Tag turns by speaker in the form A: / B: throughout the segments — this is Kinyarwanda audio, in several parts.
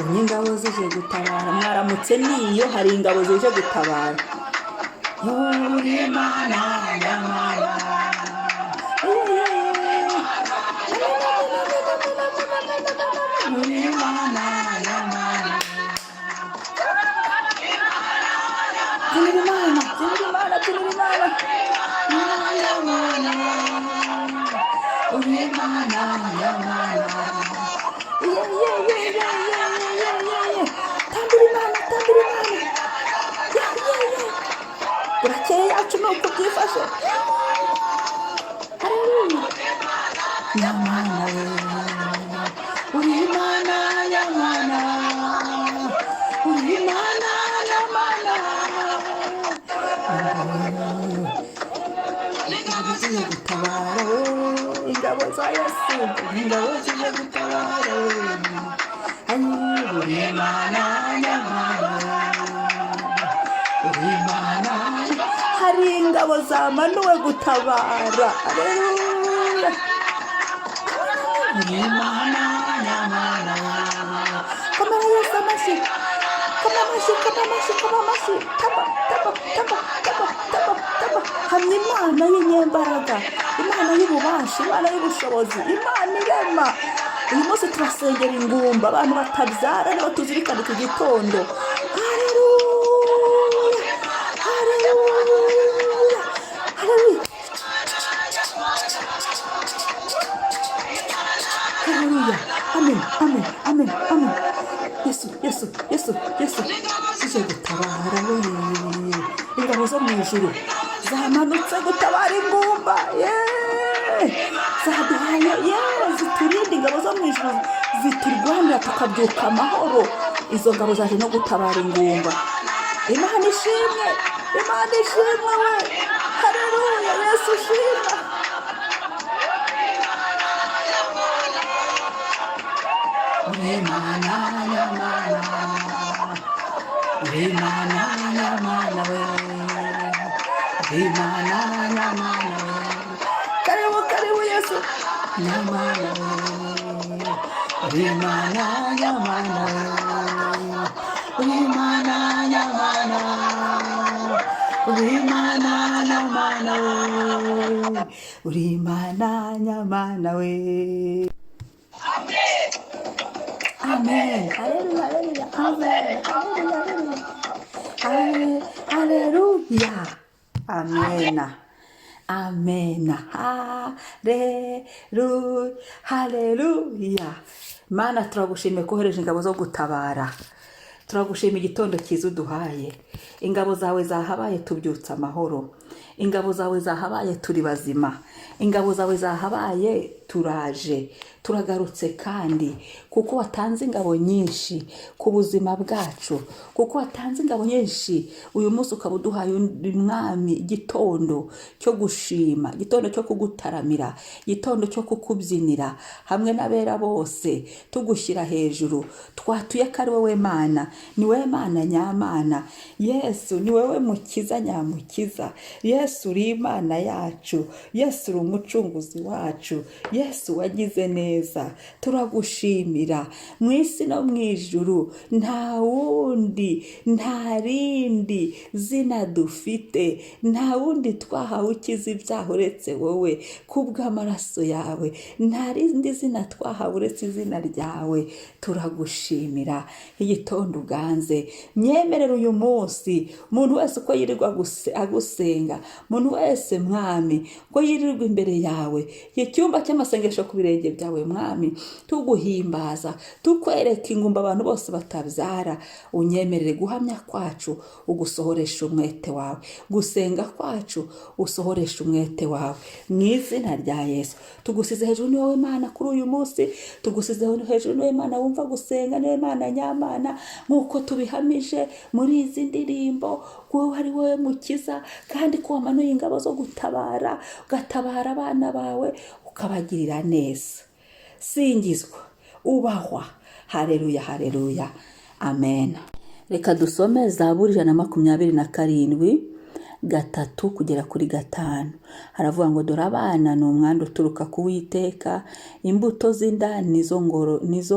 A: Ubonye ingabo zije gutabara, mwaramutse niyo hari ingabo zije gutabara. Uri Imana nyamana, uri Imana nyamana, uri Imana, uri Imana, uri Imana, uri Imana nyamana. Tambira Imana, tambira Imana. Burakeye yacu ni uko byifashe. Haleluya. Nyamana we, uri Imana nyamana, uri Imana nyamana. Ingabo zije gutabara we, ingabo za Yesu, ingabo zije gutabara we. Uri Imana nyamana, uri Imana. Hari ingabo zamanuwe gutabara. Haleluya. Uri Imana nyamana. Komera Yesu amashyi, koma amashyi, koma amashyi, koma amashyi. Taba, taba, taba, taba, taba, taba. Hamya Imana y'inyembaraga, Imana y'ububasha, Imana y'ubushobozi, Imana irema. Uyu munsi turasengera ingumba, abantu batabyara nibo tuzirikana iki gitondo. Haleluya, haleluya, haleluya, haleluya. Amen, amen, amen, amen. Yesu, Yesu, Yesu, Yesu zije gutabara we. Ingabo zo mu ijuru zamanutse gutabara ingumba. Zaduhaye ziturinde, ingabo zo mu ijuru ziturwanira tukabyuka amahoro. Izo ngabo zaje no gutabara ingumba. Imana ishimwe, Imana ishimwe we. Haleluya, Yesu shimwa. Uri Imana nyamana, uri Imana nyamana we, uri Imana nyamana we. Karibu, karibu Yesu nyamana we, uri Imana nyamana we, uri Imana nyamana, uri Imana nyamana we, uri Imana nyamana we. Amen. Haleluya, haleluya, amen. Haleluya, haleluya, amena, amena, haleluya, haleluya. Mana turagushimiye kohereje ingabo zo gutabara. Turagushima igitondo cyiza uduhaye. Ingabo zawe zahabaye tubyutsa amahoro. Ingabo zawe zahabaye turi bazima. Ingabo zawe zahabaye turaje. Turagarutse kandi kuko watanze ingabo nyinshi ku buzima bwacu, kuko watanze ingabo nyinshi. Uyu munsi ukaba uduhaye umwami igitondo cyo gushima, igitondo cyo kugutaramira, igitondo cyo kukubyinira hamwe n'abera bose, tugushyira hejuru. Twatuye ko ari wowe Mana, ni wowe Mana nyamana. Yesu ni wowe mukiza nyamukiza. Yesu uri Imana yacu. Yesu uri umucunguzi wacu. Yesu wagize neza. Turagushimira mu isi no mu ijuru. Nta wundi, nta rindi zina dufite, nta wundi twahawe ukiza ibyaha uretse wowe. Kubw'amaraso yawe nta rindi zina twahawe uretse izina ryawe. Turagushimira igitondo uganze. Myemerera uyu munsi umuntu wese uko yirirwa agusenga, umuntu wese Mwami ko yirirwa imbere yawe, icyumba cy'amasengesho ku birenge byawe Mwami, tuguhimbaza, tukwereka ingumba abantu bose batabyara. Unyemerere guhamya kwacu ugusohoresha umwete wawe, gusenga kwacu usohoresha umwete wawe mu izina rya Yesu. Tugusize hejuru ni wowe Mana kuri uyu munsi, tugusize hejuru ni wowe Mana wumva gusenga, ni wowe Mana nyamana nk'uko tubihamije muri izi ndirimbo. Wowe ari wowe mukiza kandi ko wamanuye ingabo zo gutabara, ugatabara abana bawe ukabagirira neza. Singizwa, ubahwa. Haleluya, haleluya, amen. Reka dusome Zaburi 127 3 kugera kuri 5. haravuga ngo dore abana ni umwanda uturuka ku Uwiteka, imbuto z'inda nizo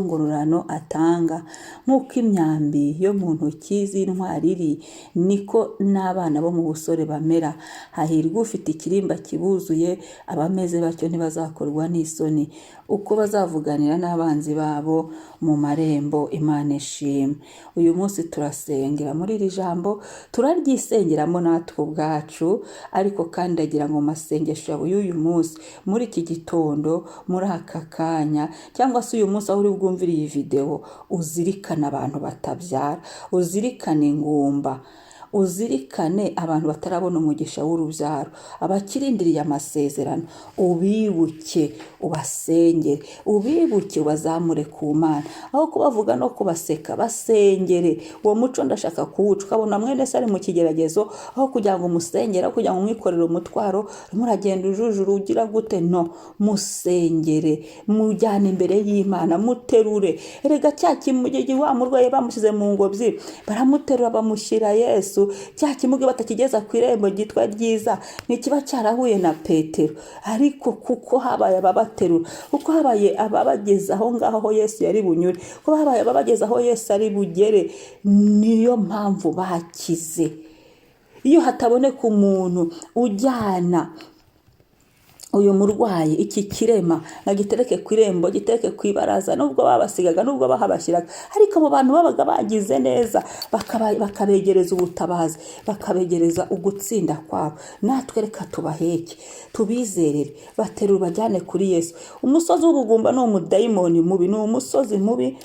A: ngororano atanga. Nk'uko imyambi yo mu ntoki z'intwari iri, niko n'abana bo mu busore bamera. Hahirwa ufite ikirimba kibuzuye, abameze batyo ntibazakorwa n'isoni, uko bazavuganira n'abanzi babo mu marembo. Imana ishimwe. Uyu munsi turasengera muri iri jambo, turaryisengeramo natwe ubwacu, ariko kandi ndagira ngo masengesho yawe y'uyu munsi, muri iki gitondo, muri aka kanya, cyangwa se uyu munsi aho uri bwumvire iyi video, uzirikane abantu batabyara, uzirikane ingumba, uzirikane abantu batarabona umugisha w'urubyaro, abakirindiriye amasezerano, ubibuke, ubasengere, ubibuke, ubazamure ku Mana. Aho kubavuga no kubaseka, basengere. Uwo muco ndashaka kuwuca. Ukabona mwene se ari mu kigeragezo, aho kugira ngo umusengere, aho kugira ngo umwikorere umutwaro, muragenda ujujuru ugira gute? No, musengere, mujyane imbere y'Imana, muterure. Erega cya kimugigi wa murwaye bamushyize mu ngobyi, baramuterura bamushyira Yesu. Cya kimuge batakigeza ku irembo gitwa ryiza, ni kiba cyarahuye na Petero. Ariko kuko habaye ababaterura, kuko habaye ababageza aho ngaho aho Yesu yari bunyure, kuko habaye ababageza aho Yesu ari bugere, niyo mpamvu bakize. Iyo hataboneka umuntu ujyana uyu murwayi, iki kirema, ngagitereke ku irembo, gitereke ku ibaraza, nubwo babasigaga, nubwo bahabashyiraga, ariko abo bantu babaga bagize neza, bakabegereza ubutabazi, bakabegereza ugutsinda kwabo. Natwe reka tubaheke, tubizerere, baterura bajyane kuri Yesu. Umusozi w'ubugumba ni umudayimoni mubi, ni umusozi mubi.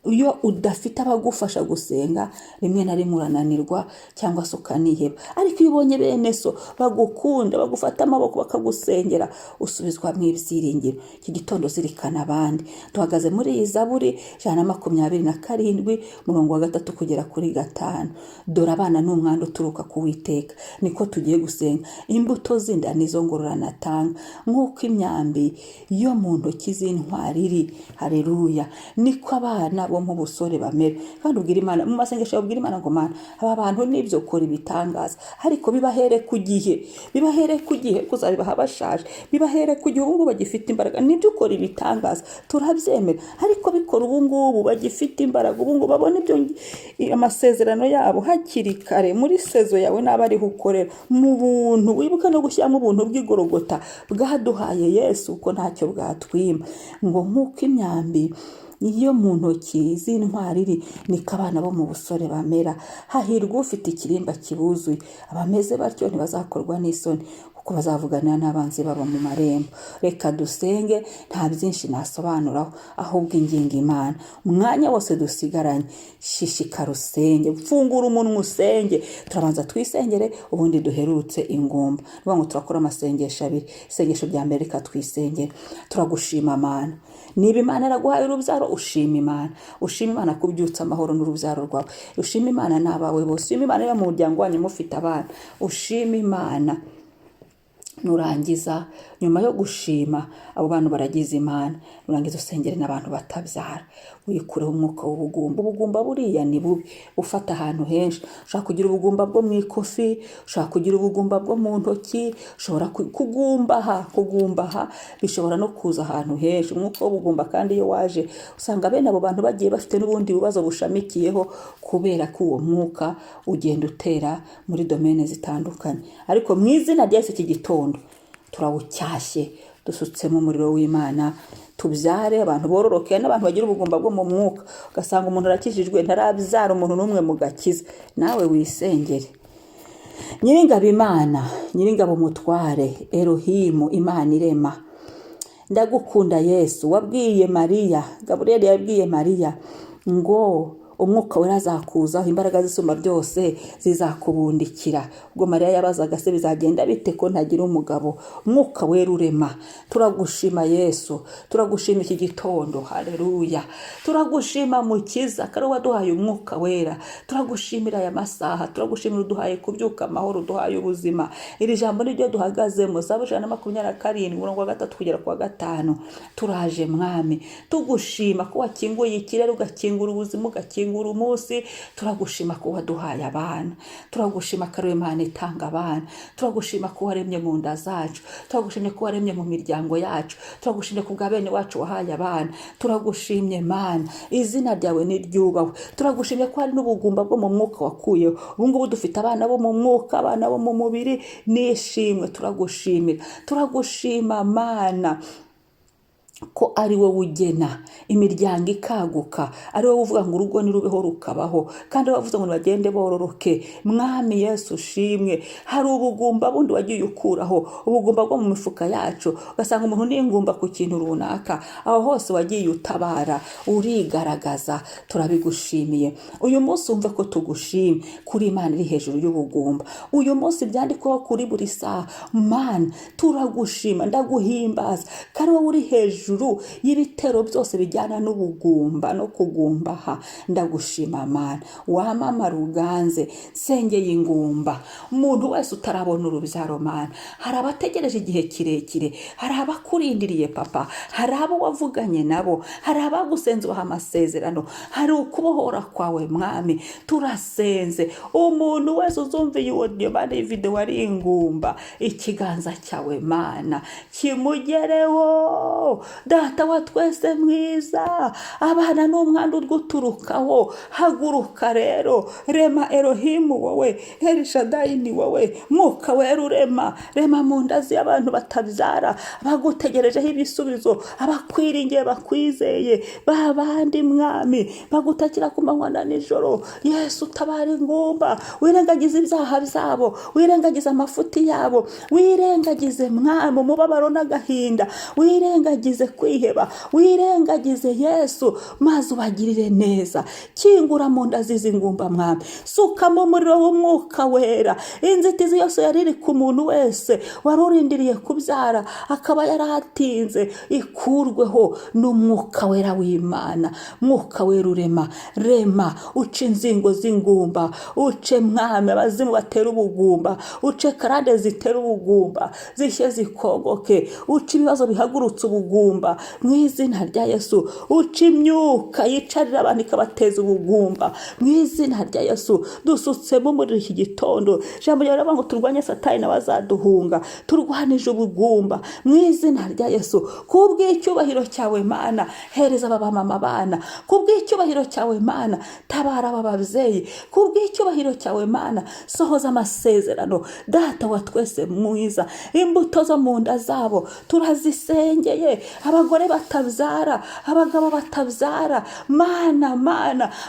A: Iyo udafite abagufasha gusenga, rimwe na rimwe urananirwa cyangwa se ukaniheba. Ariko iyo ubonye bene so bagukunda, bagufata amaboko bakagusengera, usubizwa mu ibyiringiro. Iki gitondo zirikana abandi. Duhagaze muri iyi Zaburi 127 umurongo wa 3 kugera kuri 5. Dore abana ni umwanda uturuka ku Uwiteka, niko tugiye gusenga. Imbuto z'inda nizo ngororano atanga. Nk'uko imyambi yo mu ntoki z'intwari iri, haleluya, niko abana bo mu busore bamera. Kandi ubwira Imana mu masengesho, ubwira Imana ngo Mana, aba bantu nibyo kora ibitangaza, ariko bibahere ku gihe, bibahere ku gihe, kuzabibaha bashaje, bibahere ku gihe ubu bagifite imbaraga. Nibyo ukora ibitangaza, turabyemera, ariko bikora ubu ngubu bagifite imbaraga, ubu ngubu babona ibyo amasezerano yabo hakiri kare. Muri sezo yawe n'abariho ukorera mu buntu, wibuka no gushyiramo ubuntu bw'igorogota bwaduhaye Yesu, uko ntacyo bwatwima. Ngo nk'uko imyambi iyo mu ntoki z'intwari iri, niko abana bo mu busore bamera. Hahirwa ufite ikirimba kibuzuye, abameze batyo ntibazakorwa n'isoni, kuko bazavuganira n'abanzi babo mu marembo. Reka dusenge, nta byinshi nasobanuraho, ahubwo ingingo Imana. Umwanya wose dusigaranye, shishikara usenge, mfungura umunwa usenge. Turabanza twisengere, ubundi duherutse ingumba. Niba ngo turakora amasengesho abiri. Isengesho rya mbere, reka twisengere. Turagushima Mana, niba Imana yaraguhaye urubyaro, ushima Imana. Ushima Imana kubyutsa amahoro n'urubyaro rwawe. Ushima Imana n'abawe bose. Ushima Imana yo mu muryango wanyu mufite abana. Ushima Imana. Nurangiza, nyuma yo gushima abo bantu baragize Imana, nurangiza usengere n'abantu batabyara. Wikureho umwuka w'ubugumba. Ubugumba buriya ni bubi, ufata ahantu henshi. Ushaka kugira ubugumba bwo mu ikofi, ushaka kugira ubugumba bwo mu ntoki, ushobora kugumbaha, bishobora no kuza ahantu henshi. Umwuka w'ubugumba kandi iyo waje, usanga bene abo bantu bagiye bafite n'ubundi bibazo bushamikiyeho, kubera ko uwo mwuka ugenda utera muri domene zitandukanye. Ariko mu izina rya Yesu, iki gitondo turawucyashye, dusutsemo umuriro w'Imana, tubyare abantu bororoke, n'abantu bagira ubugumba bwo mu mwuka. Ugasanga umuntu arakijijwe, ntarabyara umuntu n'umwe mu gakiza. Nawe wisengere. Nyiringabo Imana, nyiringabo mutware, Elohimu, Imana irema, ndagukunda Yesu. Wabwiye Mariya, Gaburiyeli yabwiye Mariya ngo umwuka wera azakuzaho, imbaraga z'isumba byose zizakubundikira. Ubwo Mariya yabazaga se bizagenda bite ko ntagira umugabo? Umwuka wera urema. Turagushima Yesu, turagushima iki gitondo, haleluya. Turagushima Mukiza, kare waduhaye umwuka wera. Turagushimira aya masaha, turagushimira uduhaye kubyuka amahoro, uduhaye ubuzima. Iri jambo niryo duhagazemo, Zaburi 127 umurongo wa 3 kugera ku wa 5. Turaje Mwami, tugushima ko wakinguye ikirere, ugakingura ubuzima, ugakingura gukingura umunsi. Turagushima ko waduhaye abana, turagushima ko ari Imana itanga abana, turagushima ko waremye mu nda zacu, turagushimye ko waremye mu miryango yacu, turagushimye ku bwa bene wacu wahaye abana. Turagushimye Mana, izina ryawe niryubahwe. Turagushimye ko hari n'ubugumba bwo mu mwuka wakuyeho. Ubu ngubu dufite abana bo mu mwuka, abana bo mu mubiri. Nishimwe, turagushimira, turagushima Mana ko ari wowe ugena imiryango ikaguka, ari wowe uvuga ngo urugo nirubeho rukabaho, kandi wavuze ngo bagende bororoke. Mwami Yesu ushimwe. Hari ubugumba bundi wagiye ukuraho, ubugumba bwo mu mifuka yacu, ugasanga umuntu n'ingumba ku kintu runaka. Aho hose wagiye utabara, urigaragaza. Turabigushimiye. Uyu munsi umve ko tugushimye kuri Imana iri hejuru y'ubugumba. Uyu munsi byandikwaho kuri buri saha. Mana, turagushima, ndaguhimbaza, kandi wowe uri hejuru y'ibitero byose bijyana n'ubugumba no kugumbaha. Ndagushima Mana, wamamara uganze, nsengeye ingumba. Umuntu wese utarabona urubyaro Mana, hari abategereje igihe kirekire, hari abakurindiriye papa, hari abo wavuganye nabo, hari abagusenze ubaha amasezerano, hari ukubohora kwawe Mwami. Turasenze umuntu wese uzumviye uwo Mana iyi video ari ingumba, ikiganza cyawe Mana kimugereho. Data wa twese mwiza, abana n'umwana urguturukaho. Haguruka rero, rema Elohimu wowe, Elishadayi ni wowe, Mwuka wera urema, rema mu nda z'abantu batabyara, bagutegerejeho ibisubizo, abakwiringiye bakwizeye, babandi Mwami bagutakira ku manywa na nijoro. Yesu utabara ingumba, wirengagize ibyaha byabo, wirengagize amafuti yabo, wirengagize Mwami umubabaro n'agahinda, wirengagize kwiheba, wirengagize Yesu, maze ubagirire neza. Kingura mu nda z'izi ngumba Mwami, sukamo umuriro w'Umwuka wera. Inzitizi yose yari iri ku muntu wese wari urindiriye kubyara akaba yaratinze, ikurweho n'Umwuka wera w'Imana. Mwuka wera urema, rema, uce inzingo z'ingumba, uce Mwami abazimu batera ubugumba, uce karande zitera ubugumba zishye zikogoke, uce ibibazo bihagurutse ubugumba mu izina rya Yesu. Uca imyuka yicarira abantu ikabateza ubugumba mu izina rya Yesu. Dusutsemo muri iki gitondo jambo ryawe ngo turwanye Satani n'abazaduhunga, turwanije ubugumba mu izina rya Yesu. Kubw'icyubahiro cyawe Mana, hereza aba mama bana. Kubw'icyubahiro cyawe Mana, tabara aba babyeyi. Kubw'icyubahiro cyawe Mana, sohoza amasezerano. Data wa twese mwiza, imbuto zo mu nda zabo turazisengeye. Abagore batabyara, abagabo batabyara, Mana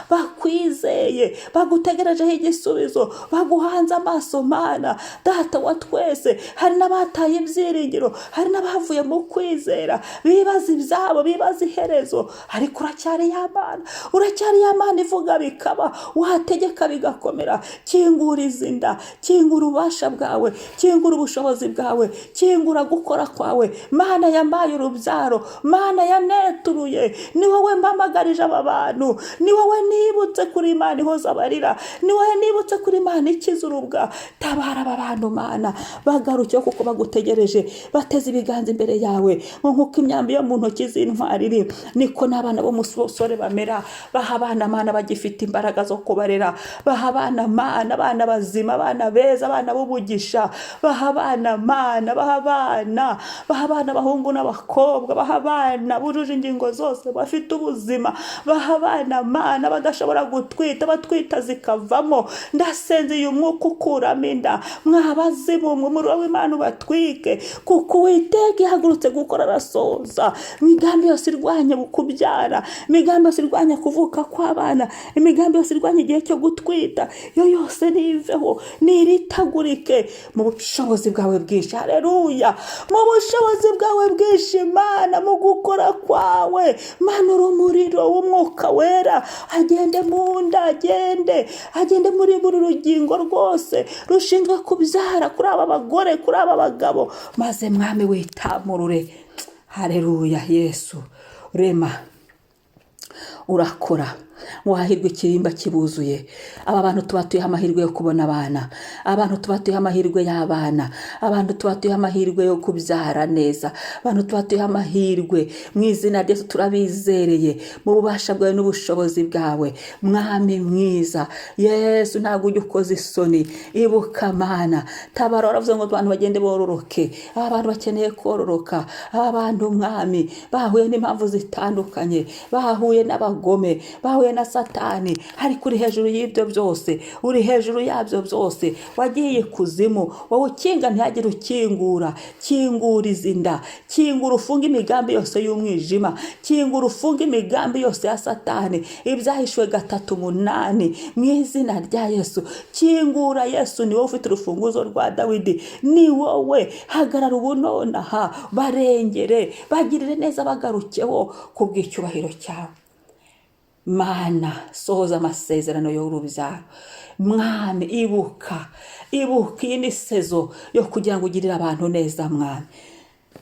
A: bakwizeye, bagutegerejeho igisubizo, baguhanze amaso Mana. Data wa twese, hari n'abataye ibyiringiro, hari n'abavuye mu kwizera, bibaza ibyabo, bibaza iherezo, ariko uracyari ya Mana, uracyari ya Mana ivuga bikaba, wategeka bigakomera. Kingura izinda, kingura ububasha bwawe, kingura ubushobozi bwawe, kingura gukora kwawe Mana. Yambaye urubyaro, Mana yaneturuye, ni wowe mpamagarije aba bantu, ni wowe nibutse kuri Imana ihoza abarira, ni wowe nibutse kuri Imana ikiza urubwa. Tabara aba bantu Mana, bagarukiye kuko bagutegereje, bateze ibiganza imbere yawe. Nk'uko imyambi yo mu ntoki z'intwari iri, niko n'abana bo musore bamera. Baha abana Mana bagifite imbaraga zo kubarera, baha abana Mana, abana bazima, abana beza, abana b'ubugisha. Baha abana Mana, baha abana abahungu n'abakobwa, baha abana bujuje ingingo zose, bafite ubuzima. Baha abana Mana badashobora gutwita, batwita zikavamo. Ndasenze uyu mwuka ukuramo inda, mwabazimu umuriro w'Imana ubatwike, kuko Uwiteka ihagurutse gukora arasoza. Imigambi yose irwanya kubyara, imigambi yose irwanya kuvuka kw'abana, imigambi yose irwanya igihe cyo gutwita, yo yose niveho, niritagurike mu bushobozi bwawe bwinshi. Haleluya, mu bushobozi bwawe bwinshi Mana, mu gukora kwawe Mana. Urumuriro w'Umwuka wera agende mu nda, agende muri buri rugingo rwose rushinzwe kubyara, kuri aba bagore, kuri aba bagabo, maze Mwami witamurure. Haleluya Yesu, rema, urakora wahirwe ikirimba kibuzuye. Aba bantu tubatuyeho amahirwe yo kubona abana, abantu tubatuyeho amahirwe y'abana, abantu tubatuyeho amahirwe yo kubyara neza, abantu tubatuyeho amahirwe mu izina rye turabizereye mu bubasha bwawe n'ubushobozi bwawe. Mwami mwiza Yesu, ntabwo ujya ukoze isoni. Ibuka Mana, tabara. Waravuze ngo abantu bagende bororoke. Abantu bakeneye kororoka. Abantu Mwami bahuye n'impamvu zitandukanye, bahuye n'abagome, bahuye na Satani, ariko uri hejuru y'ibyo byose, uri hejuru yabyo byose. Wagiye kuzimu, wowe ukinga ntihagire ukingura. Kingura izinda, kingura ufunga imigambi yose y'umwijima, kingura ufunga imigambi yose ya Satani, ibyahishwe 3:8 mu izina rya Yesu. Kingura Yesu, ni wowe ufite urufunguzo rwa Dawidi, ni wowe. Hagarara ubu nonaha, barengere, bagirire neza, bagarukeho kubw'icyubahiro cyawe. Mana, sohoza amasezerano y'urubyaro. Mwami, ibuka iyi ni sezo yo kugira ngo ugirire abantu neza. Mwami,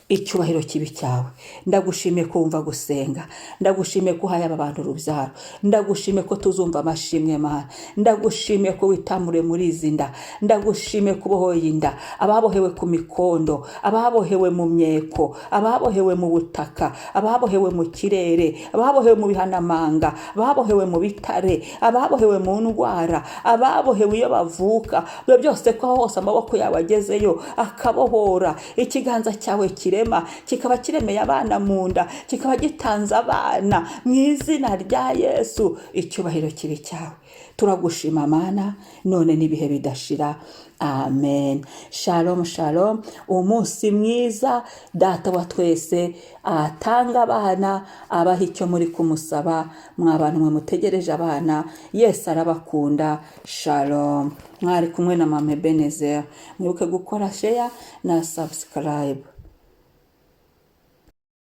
A: icyubahiro kibi cyawe. Ndagushimiye ko wumva gusenga, ndagushimiye ko uhaye aba bantu urubyaro, ndagushimiye ko tuzumva amashimwe Mana, ndagushimiye ko witamure muri izi nda, ndagushimiye ko ubohoye inda, ababohewe ku mikondo, ababohewe mu myeko, ababohewe mu butaka, ababohewe mu kirere, ababohewe mu bihanamanga, ababohewe mu bitare, ababohewe mu ndwara, ababohewe iyo bavuka. Byo byose ko hose amaboko yawe agezeyo akabohora. Ikiganza cyawe kikaba kiremeye abana mu nda, kikaba gitanze abana mu izina rya Yesu. Icyubahiro kibi cyawe. Turagushima Mana, none n'ibihe bidashira. Amen. Shalom shalom. Umunsi mwiza. Data wa twese atanga abana, abaha icyo muri kumusaba. Mwabantu mwe mutegereje abana, Yesu arabakunda. Shalom. Mwari kumwe na Mama Ebenezer. Mwibuke gukora share na subscribe.